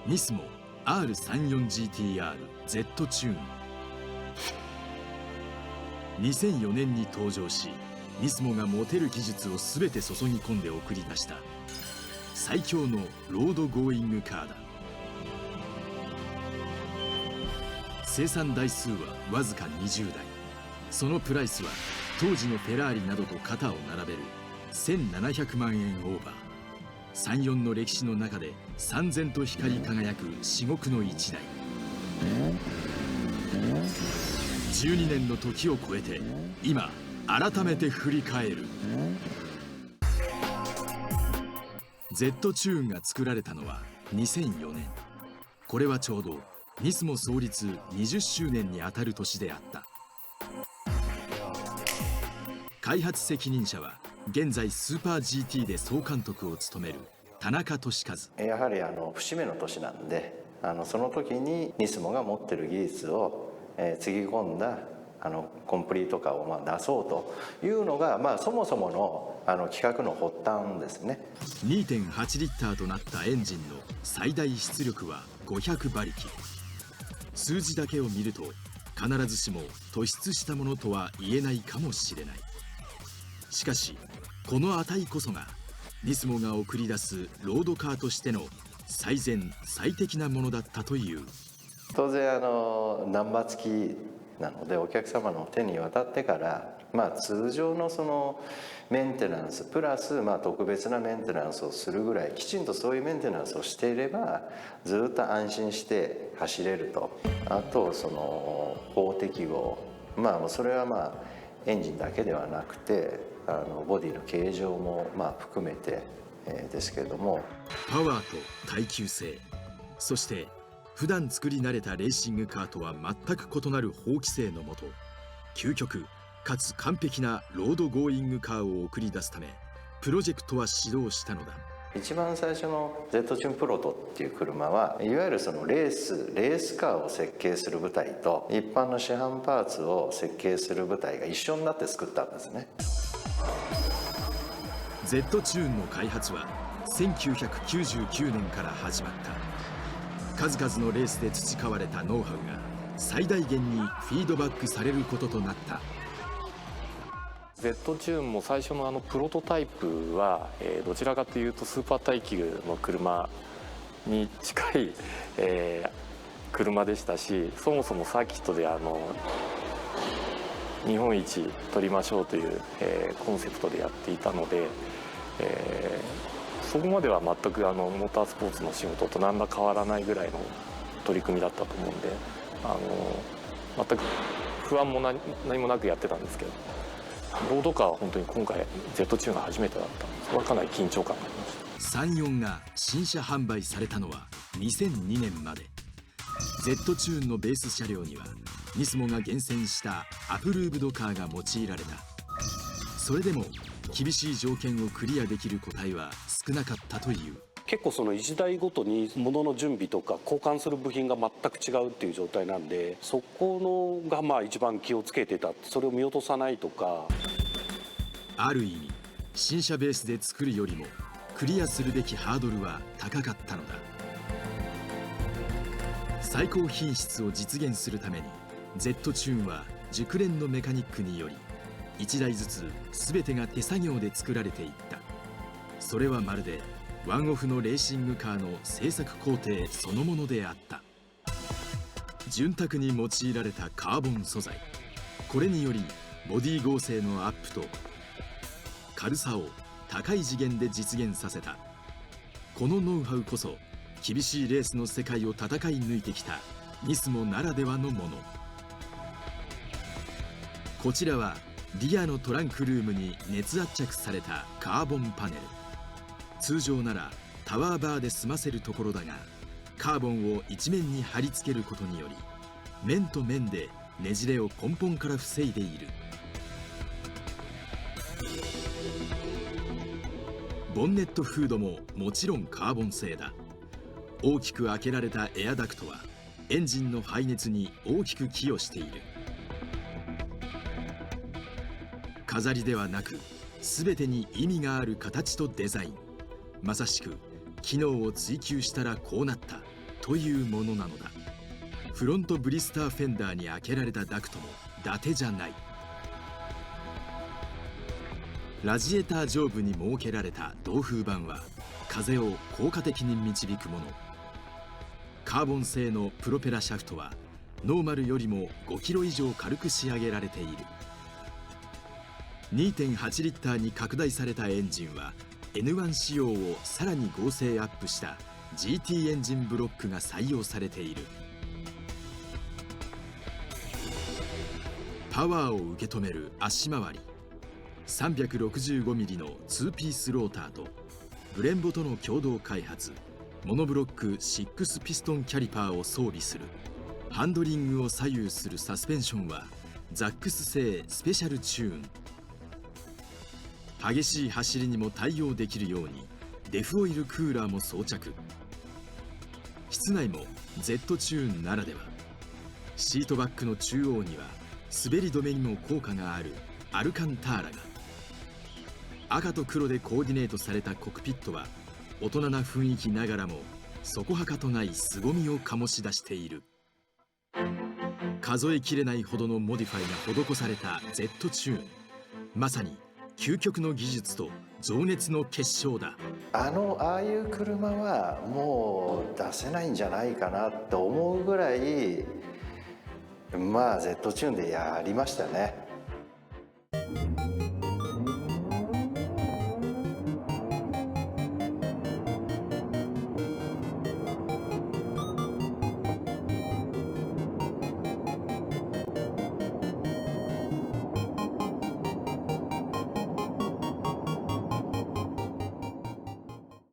ニスモ R34GTR Z チューン。2004年に登場し、ニスモが持てる技術を全て注ぎ込んで送り出した最強のロードゴーイングカーだ。生産台数はわずか20台。そのプライスは当時のフェラーリなどと肩を並べる1700万円オーバー。34の歴史の中で燦然と光り輝く至極の一台。12年の時を超えて今改めて振り返る。 Z チューンが作られたのは2004年。これはちょうどニスモ創立20周年にあたる年であった。開発責任者は現在スーパー GT で総監督を務める田中俊和。やはり節目の年なんで、その時にニスモが持ってる技術を、つぎ込んだコンプリートカーを出そうというのが、そもそもの企画の発端ですね。 2.8 リッターとなったエンジンの最大出力は500馬力。数字だけを見ると必ずしも突出したものとは言えないかもしれない。しかしこの値こそがニスモが送り出すロードカーとしての最善最適なものだったという。当然ナンバー付きなのでお客様の手に渡ってから、通常のそのメンテナンスプラス特別なメンテナンスをするぐらいきちんとそういうメンテナンスをしていればずっと安心して走れると。あとその法適合、それはエンジンだけではなくてボディの形状も含めてですけれども、パワーと耐久性、そして普段作り慣れたレーシングカーとは全く異なる法規制のもと、究極かつ完璧なロードゴーイングカーを送り出すためプロジェクトは始動したのだ。一番最初の Z チューンプロトっていう車はいわゆるそのレースカーを設計する部隊と一般の市販パーツを設計する部隊が一緒になって作ったんですね。 Z チューンの開発は1999年から始まった。数々のレースで培われたノウハウが最大限にフィードバックされることとなった。 Z チューンも最初のプロトタイプは、どちらかというとスーパー耐久の車に近い、車でしたし、そもそもサーキットで日本一取りましょうという、コンセプトでやっていたので、そこまでは全くモータースポーツの仕事と何ら変わらないぐらいの取り組みだったと思うんで、全く不安も何もなくやってたんですけど、ロードカーは本当に今回 Z チューンが初めてだったんで、それはかなり緊張感がありました。34が新車販売されたのは2002年まで。 Z チューンのベース車両にはニスモが厳選したアプルーブドカーが用いられた。それでも厳しい条件をクリアできる個体は少なかったという。結構その1台ごとに物の準備とか交換する部品が全く違うっていう状態なんで、そこのが一番気をつけてた。それを見落とさないとか。ある意味新車ベースで作るよりもクリアするべきハードルは高かったのだ。最高品質を実現するために Z チューンは熟練のメカニックにより1台ずつ全てが手作業で作られていった。それはまるでワンオフのレーシングカーの製作工程そのものであった。潤沢に用いられたカーボン素材、これによりボディ剛性のアップと軽さを高い次元で実現させた。このノウハウこそ厳しいレースの世界を戦い抜いてきたニスモならではのもの。こちらはリアのトランクルームに熱圧着されたカーボンパネル。通常ならタワーバーで済ませるところだが、カーボンを一面に貼り付けることにより面と面でねじれを根本から防いでいる。ボンネットフードももちろんカーボン製だ。大きく開けられたエアダクトはエンジンの排熱に大きく寄与している。飾りではなく全てに意味がある形とデザイン、まさしく機能を追求したらこうなったというものなのだ。フロントブリスターフェンダーに開けられたダクトも伊達じゃない。ラジエーター上部に設けられた導風板は風を効果的に導くもの。カーボン製のプロペラシャフトはノーマルよりも5キロ以上軽く仕上げられている。2.8 リッターに拡大されたエンジンは N1 仕様をさらに合成アップした GT エンジンブロックが採用されている。パワーを受け止める足回り、365ミリの2ピースローターとブレンボとの共同開発モノブロック6ピストンキャリパーを装備する。ハンドリングを左右するサスペンションはザックス製スペシャルチューン。激しい走りにも対応できるようにデフオイルクーラーも装着。室内も Z チューンならでは。シートバックの中央には滑り止めにも効果があるアルカンターラが。赤と黒でコーディネートされたコックピットは大人な雰囲気ながらもそこはかとない凄みを醸し出している。数えきれないほどのモディファイが施された Z チューン、まさに究極の技術と情熱の結晶だ。ああいう車はもう出せないんじゃないかなって思うぐらい、まあ Z チューンでやりましたね。